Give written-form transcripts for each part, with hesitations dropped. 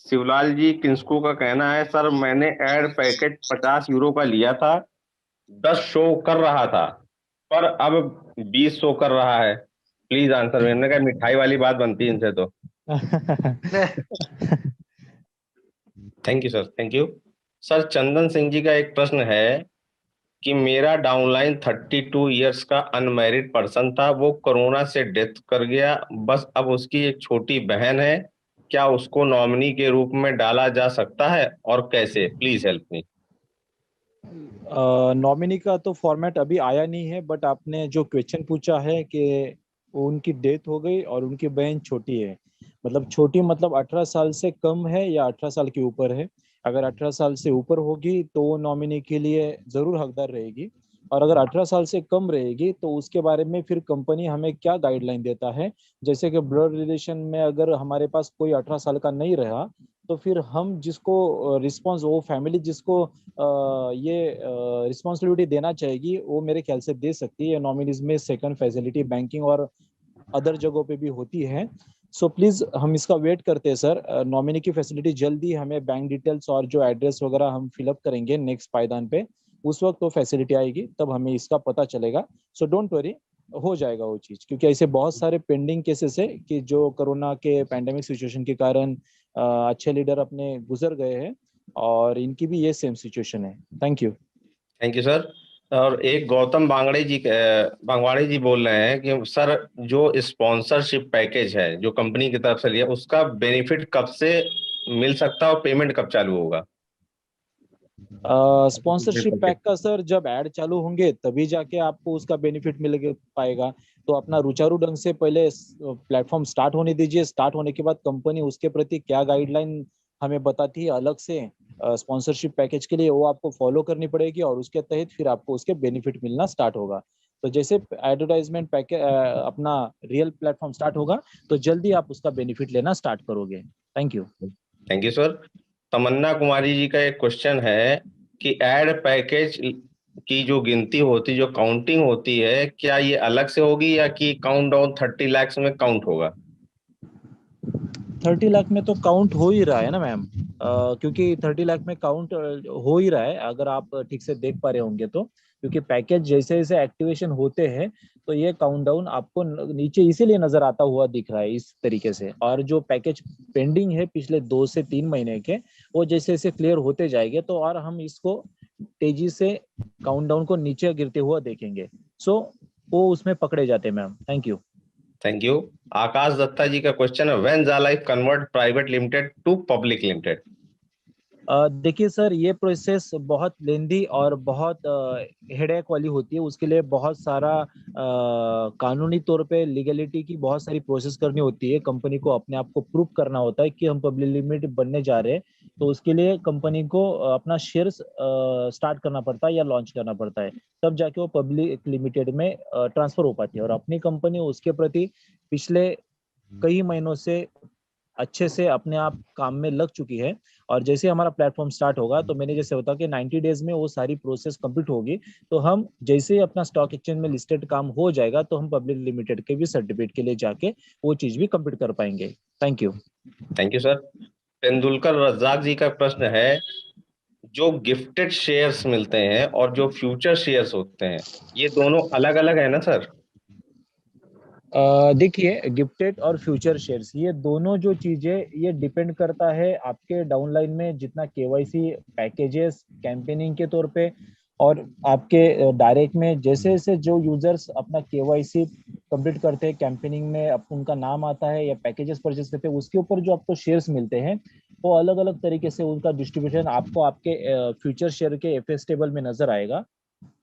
शिवलाल जी किंस्को का कहना है, सर मैंने एड पैकेज 50 यूरो का लिया था, 10 शो कर रहा था, पर अब 20 शो कर रहा है। Please answer. मैंने कहा मिठाई वाली बात बनती है इनसे तो। Thank you sir, thank you. Sir Chandan Singh ji का एक प्रश्न है कि मेरा डाउनलाइन 32 ईयर्स का अनमैरिड पर्सन था, वो कोरोना से डेथ कर गया, बस अब उसकी एक छोटी बहन है, क्या उसको नॉमिनी के रूप में डाला जा सकता है और कैसे? Please help me. नॉमिनी का तो फॉर्मेट अभी आया नहीं है, बट आपने जो क्वेश्चन पूछा है कि उनकी डेथ हो गई और उनकी बहन छोटी है, मतलब छोटी मतलब 18 साल से कम है या 18 साल के ऊपर है। अगर 18 साल से ऊपर होगी तो वो नॉमिनी के लिए जरूर हकदार रहेगी, और अगर 18 साल से कम रहेगी तो उसके बारे में फिर कंपनी हमें क्या गाइडलाइन देता है। जैसे कि ब्लड रिलेशन में अगर हमारे पास कोई 18 साल का नहीं रहा, तो फिर हम जिसको रिस्पॉन्स, वो फैमिली जिसको ये रिस्पॉन्सिबिलिटी देना चाहेगी, वो मेरे ख्याल से दे सकती है। नॉमिनीज में सेकंड फैसिलिटी बैंकिंग और अदर जगहों पे भी होती है। सो प्लीज हम इसका वेट करते हैं सर। नॉमिनी की फैसिलिटी जल्दी हमें बैंक डिटेल्स और जो एड्रेस वगैरह हम फिलअप करेंगे नेक्स्ट पायदान पे, उस वक्त वो फैसिलिटी आएगी, तब हमें इसका पता चलेगा। सो डोंट वरी, हो जाएगा वो चीज, क्योंकि ऐसे बहुत सारे पेंडिंग केसेस है कि जो कोरोना के पैंडेमिक सिचुएशन के कारण अच्छे लीडर अपने गुजर गए हैं, और इनकी भी ये सेम सिचुएशन है। Thank you. Thank you sir. और एक गौतम बांगवाड़ी जी बोल रहे हैं कि सर जो स्पॉन्सरशिप पैकेज है जो कंपनी की तरफ से लिया, उसका बेनिफिट कब से मिल सकता है और पेमेंट कब चालू होगा? स्पॉन्सरशिप पैक का सर जब ऐड चालू होंगे तभी जाके आपको उसका बेनिफिट मिल पाएगा। तो अपना रुचारू ढंग से पहले प्लेटफॉर्म स्टार्ट होने दीजिए। स्टार्ट होने के बाद कंपनी उसके प्रति क्या गाइडलाइन हमें बताती है अलग से स्पॉन्सरशिप पैकेज के लिए, वो आपको फॉलो करनी पड़ेगी, और उसके तहत फिर आपको उसके बेनिफिट मिलना स्टार्ट होगा। तो जैसे एडवर्टाइजमेंट पैकेज अपना रियल प्लेटफॉर्म स्टार्ट होगा, तो जल्दी आप उसका बेनिफिट लेना स्टार्ट करोगे। Thank you. Thank you sir. Tamanna Kumari ji का एक क्वेश्चन है कि एड पैकेज की जो गिनती होती, जो काउंटिंग होती है, क्या ये अलग से होगी या कि काउंट डाउन 30 लाख में काउंट होगा? 30 लाख में तो काउंट हो ही रहा है ना मैम। क्योंकि 30 लाख में काउंट हो ही रहा है, अगर आप ठीक से देख पा रहे होंगे तो। क्योंकि पैकेज जैसे जैसे एक्टिवेशन होते हैं, तो ये काउंटडाउन आपको नीचे इसीलिए नजर आता हुआ दिख रहा है इस तरीके से। और जो पैकेज पेंडिंग है पिछले 2 से 3 महीने के, वो जैसे जैसे क्लियर होते जाएंगे, तो और हम इसको तेजी से काउंटडाउन को नीचे गिरते हुआ देखेंगे। सो वो उसमें पकड़े जाते हैं ma'am. Thank you. Thank you. Akash Datta ji का क्वेश्चन है, व्हेन जा life convert private limited to public limited? देखिए सर, ये प्रोसेस बहुत लेंदी और बहुत हेडेक वाली होती है। उसके लिए बहुत सारा कानूनी तौर पे लीगलिटी की बहुत सारी प्रोसेस करनी होती है। कंपनी को अपने आप को प्रूव करना होता है कि हम पब्लिक लिमिटेड बनने जा रहे हैं। तो उसके लिए कंपनी को अपना शेयर्स स्टार्ट करना पड़ता है या लॉन्च करना पड़ता है, तब जाके वो पब्लिक लिमिटेड में ट्रांसफर हो पाती है। और अपनी कंपनी उसके प्रति पिछले कई महीनों से अच्छे से अपने आप काम में लग चुकी है। और जैसे हमारा प्लेटफॉर्म स्टार्ट होगा, तो मैंने जैसे बताया कि 90 डेज में वो सारी प्रोसेस कंप्लीट होगी। तो हम जैसे ही अपना स्टॉक एक्सचेंज में लिस्टेड काम हो जाएगा, तो हम पब्लिक लिमिटेड के भी सर्टिफिकेट के लिए जाके वो चीज भी कंप्लीट कर पाएंगे। Thank you. Thank you sir. Tendulkar Razzaq ji का प्रश्न है, जो गिफ्टेड शेयर्स मिलते हैं और जो फ्यूचर शेयर्स होते हैं, ये दोनों अलग अलग है ना सर? देखिए, गिफ्टेड और फ्यूचर शेयर्स, ये दोनों जो चीजें, ये डिपेंड करता है आपके डाउनलाइन में जितना केवाईसी पैकेजेस कैंपेनिंग के तौर पे, और आपके डायरेक्ट में जैसे जैसे जो यूजर्स अपना केवाईसी कंप्लीट करते हैं कैंपेनिंग में, उनका नाम आता है या पैकेजेस परचेस करते हैं, उसके ऊपर जो आपको शेयर्स मिलते हैं, वो अलग अलग तरीके से उनका डिस्ट्रीब्यूशन आपको आपके फ्यूचर शेयर के एफएस टेबल में नजर आएगा।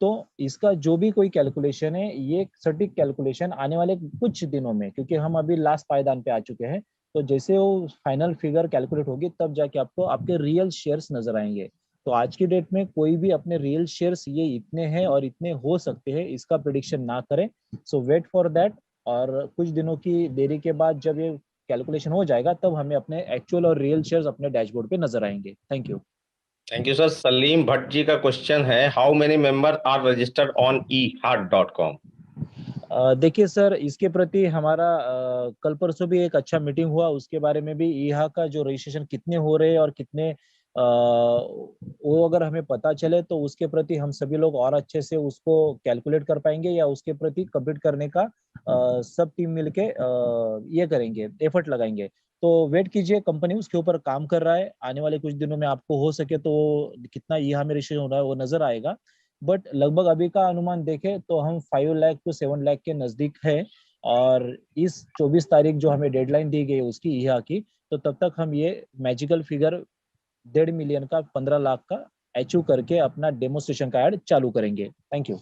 तो इसका जो भी कोई कैलकुलेशन है, ये सटीक कैलकुलेशन आने वाले कुछ दिनों में, क्योंकि हम अभी लास्ट पायदान पे आ चुके हैं, तो जैसे वो फाइनल फिगर कैलकुलेट होगी, तब जाके आपको आपके रियल शेयर्स नजर आएंगे। तो आज की डेट में कोई भी अपने रियल शेयर्स ये इतने हैं और इतने हो सकते हैं, इसका प्रिडिक्शन ना करें। सो वेट फॉर दैट। और कुछ दिनों की देरी के बाद जब ये कैलकुलेशन हो जाएगा, तब हमें अपने एक्चुअल और रियल शेयर्स अपने डैशबोर्ड पे नजर आएंगे। Thank you. Thank you sir. Salim Bhat ji का क्वेश्चन है, how many member are registered on e-heart.com? देखिए सर, इसके प्रति हमारा कल परसों भी एक अच्छा मीटिंग हुआ, उसके बारे में भी यहाँ का जो रजिस्ट्रेशन कितने हो रहे हैं और कितने वो अगर हमें पता चले तो उसके प्रति हम सभी लोग और अच्छे से उसको कैलकुलेट कर पाएंगे, या उसके प्रति कंप्लीट करने का सब टीम मिलके ये करेंगे, एफर्ट लगाएंगे। तो वेट कीजिए, कंपनी उसके ऊपर काम कर रहा है, आने वाले कुछ दिनों में आपको हो सके तो कितना यहाँ में रजिस्ट्रेशन हो रहा है वो नजर आएगा। बट लगभग अभी का अनुमान देखें तो हम 5 लाख to 7 लाख के नजदीक है। और इस 24 तारीख जो हमें डेडलाइन दी गई है उसकी यहाँ की, तो तब तक हम ये मैजिकल फिगर 1.5 मिलियन का, 15 लाख का अचीव करके अपना डेमोस्ट्रेशन का ऐड चालू करेंगे। Thank you.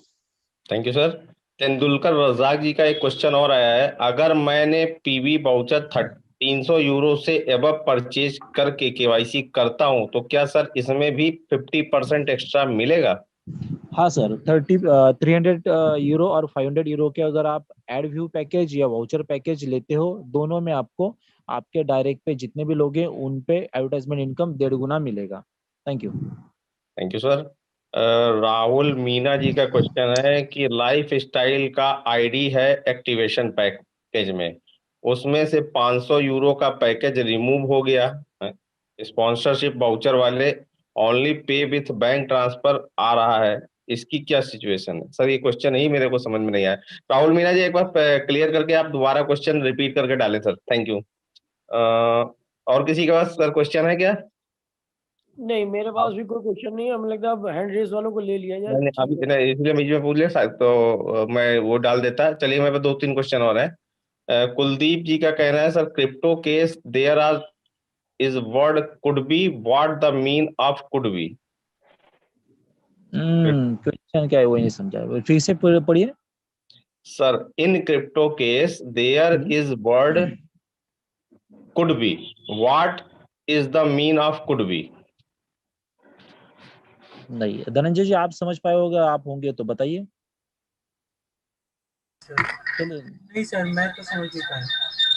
Thank you sir. Tendulkar Razak ji का एक क्वेश्चन और आया है, अगर मैंने पीवी वाउचर 300 यूरो से एबव परचेज करके केवाईसी करता हूं तो क्या सर इसमें भी 50% एक्स्ट्रा मिलेगा? हाँ सर, 300 यूरो और 500 यूरो के अगर आप एड व्यू पैकेज या वाउचर पैकेज लेते हो, दोनों में आपको आपके डायरेक्ट पे जितने भी लोग हैं उन पे एडवर्टाइजमेंट इनकम 1.5 गुना मिलेगा। Thank you. Thank you sir. Rahul Meena ji का क्वेश्चन है कि लाइफ स्टाइल का आईडी है एक्टिवेशन पैकेज में, उसमें से 500 यूरो का पैकेज रिमूव हो गया है, स्पॉन्सरशिप वाउचर वाले only pay with bank transfer आ रहा है, इसकी क्या सिचुएशन है? सर ये क्वेश्चन ही मेरे को समझ में नहीं आया। राहुल मीना जी एक बार क्लियर करके आप दोबारा क्वेश्चन रिपीट करके डालें सर। Thank you. और किसी के पास सर क्वेश्चन है क्या? नहीं, मेरे पास भी कोई क्वेश्चन नहीं है। हमें लगता है हैंड रेस वालों को ले लिया जाए। नहीं अभी नहीं, इसलिए बीच में पूछ लिया शायद, तो मैं वो डाल देता। चलिए मेरे पास 2-3 क्वेश्चन और हैं। कुलदीप जी का कहना है sir, crypto case there are is word could be, what the mean of could be? Question क्या है वो नहीं समझा, फिर से पढ़िए। Sir in crypto case there is word could be, what is the mean of could be? नहीं धनंजय जी, आप समझ पाए होगा, आप होंगे तो बताइए। चलिए। नहीं सर, मैं तो समझ नहीं पाया।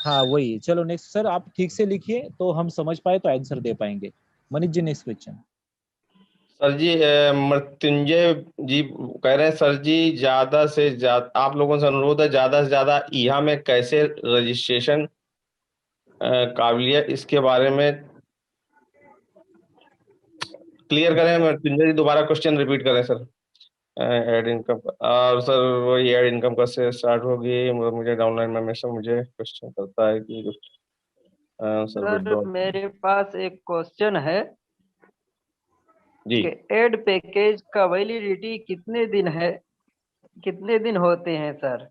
हाँ वही, चलो नेक्स्ट सर, आप ठीक से लिखिए तो हम समझ पाए तो आंसर दे पाएंगे। Manish ji, next question. Sir जी मृत्युंजय जी कह रहे हैं, सर जी ज्यादा से ज्यादा आप लोगों से अनुरोध है, ज्यादा से ज्यादा यहाँ में कैसे रजिस्ट्रेशन काबिलियत, इसके बारे में क्लियर करें। मृत्युंजय जी दोबारा क्वेश्चन रिपीट करें सर। एड इनकम और सर वही एड इनकम का से स्टार्ट होगी, मुझे डाउनलाइन में हमेशा मुझे क्वेश्चन करता है कि सर सर विड्रॉ मेरे पास एक क्वेश्चन है जी। कि एड पैकेज का वैलिडिटी कितने दिन है, कितने दिन होते हैं सर?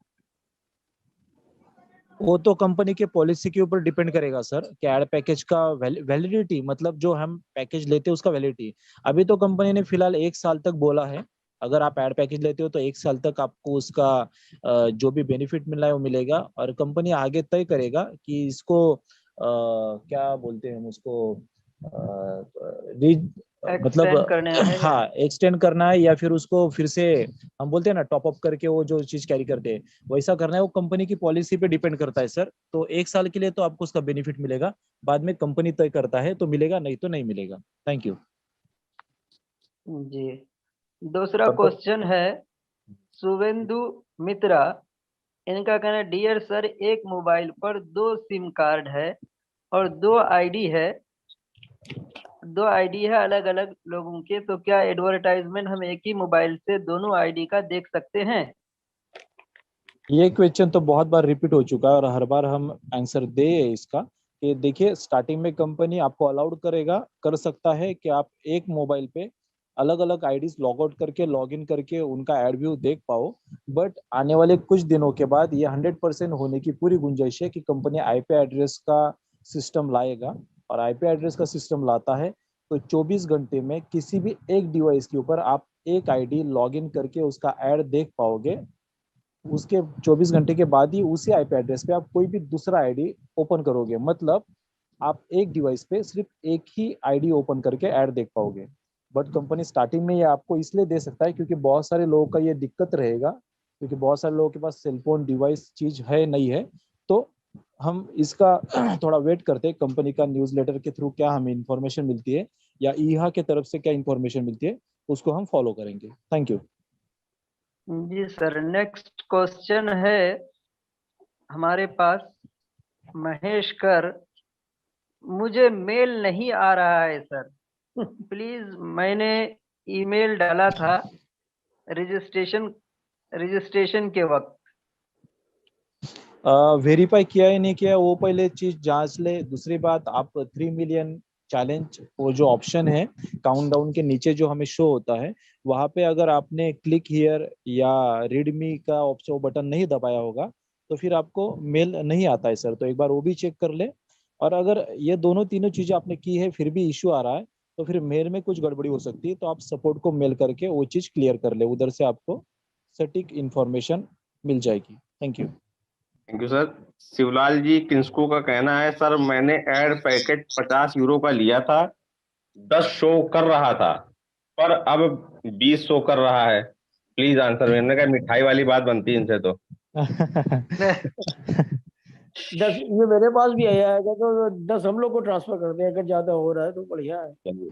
वो तो कंपनी के पॉलिसी के ऊपर डिपेंड करेगा सर कि एड पैकेज का वैलिडिटी, मतलब जो हम पैकेज लेते हैं उसका वैलिडिटी। अभी तो कंपनी ने फिलहाल 1 साल तक बोला है। अगर आप एड पैकेज लेते हो तो 1 साल तक आपको उसका जो भी बेनिफिट मिल रहा है वो मिलेगा, और कंपनी आगे तय करेगा कि इसको क्या बोलते हैं हम उसको, मतलब एक्सटेंड करने है या? हाँ एक्सटेंड करना है, या फिर उसको फिर से हम बोलते हैं ना टॉप अप करके वो जो चीज कैरी करते हैं वैसा करना है, वो कंपनी की पॉलिसी पे डिपेंड करता है सर। तो 1 साल के लिए तो आपको उसका बेनिफिट मिलेगा, बाद में कंपनी तय करता है तो मिलेगा, नहीं तो नहीं मिलेगा। Thank you. जी। दूसरा तब तक क्वेश्चन है शुभेंदु मित्रा। इनका कहना है, डियर सर, एक मोबाइल पर 2 सिम कार्ड है और 2 आईडी है, 2 आईडी है अलग अलग लोगों के, तो क्या एडवर्टाइजमेंट हम एक ही मोबाइल से दोनों आईडी का देख सकते हैं? ये क्वेश्चन तो बहुत बार रिपीट हो चुका है और हर बार हम आंसर दे इसका कि देखिए, स्टार्टिंग में कंपनी आपको अलाउड करेगा, कर सकता है कि आप एक मोबाइल पे अलग अलग आईडीज लॉग आउट करके लॉग इन करके उनका एड व्यू देख पाओ। बट आने वाले कुछ दिनों के बाद ये 100% होने की पूरी गुंजाइश है कि कंपनी आईपी एड्रेस का सिस्टम लाएगा, और आईपी एड्रेस का सिस्टम लाता है तो 24 घंटे में किसी भी एक डिवाइस के ऊपर आप एक आईडी लॉग इन करके उसका एड देख पाओगे। उसके 24 घंटे के बाद ही उसी आईपी एड्रेस पे आप कोई भी दूसरा आईडी ओपन करोगे, मतलब आप एक डिवाइस पे सिर्फ एक ही आईडी ओपन करके ऐड देख पाओगे। बट कंपनी स्टार्टिंग में ये आपको इसलिए दे सकता है क्योंकि बहुत सारे लोगों का ये दिक्कत रहेगा, क्योंकि बहुत सारे लोगों के पास सेलफोन डिवाइस चीज है नहीं है। तो हम इसका थोड़ा वेट करते हैं, कंपनी का न्यूज़लेटर के थ्रू क्या हमें इंफॉर्मेशन मिलती है या ईहा के तरफ से क्या इंफॉर्मेशन मिलती है, उसको हम फॉलो करेंगे। Thank you. जी सर, नेक्स्ट क्वेश्चन है हमारे पास महेश कर। मुझे मेल नहीं आ रहा है सर, प्लीज। मैंने ईमेल डाला था रजिस्ट्रेशन के वक्त। वेरीफाई किया है नहीं किया वो पहले चीज जांच ले। दूसरी बात, आप 3 मिलियन चैलेंज वो जो ऑप्शन है काउंटडाउन के नीचे जो हमें शो होता है, वहां पे अगर आपने क्लिक हियर या रीड मी का ऑप्शन बटन नहीं दबाया होगा तो फिर आपको मेल नहीं आता है सर। तो एक बार वो भी चेक कर ले। और अगर ये दोनों तीनों चीजें आपने की है फिर भी इश्यू आ रहा है तो फिर मेल में कुछ गड़बड़ी हो सकती है। तो आप सपोर्ट को मेल करके वो चीज क्लियर कर ले, उधर से आपको सटीक इंफॉर्मेशन मिल जाएगी। Thank you. Thank you sir. Shivlal ji किंस्को का कहना है, सर मैंने एड पैकेज 50 यूरो का लिया था, 10 शो कर रहा था, पर अब 20 शो कर रहा है। Please answer. मैंने कहा मिठाई वाली बात बनती है इनसे तो। 10 ये मेरे पास भी आया है तो 10 हम लोग को ट्रांसफर कर दें अगर ज्यादा हो रहा है तो बढ़िया है। चलिए।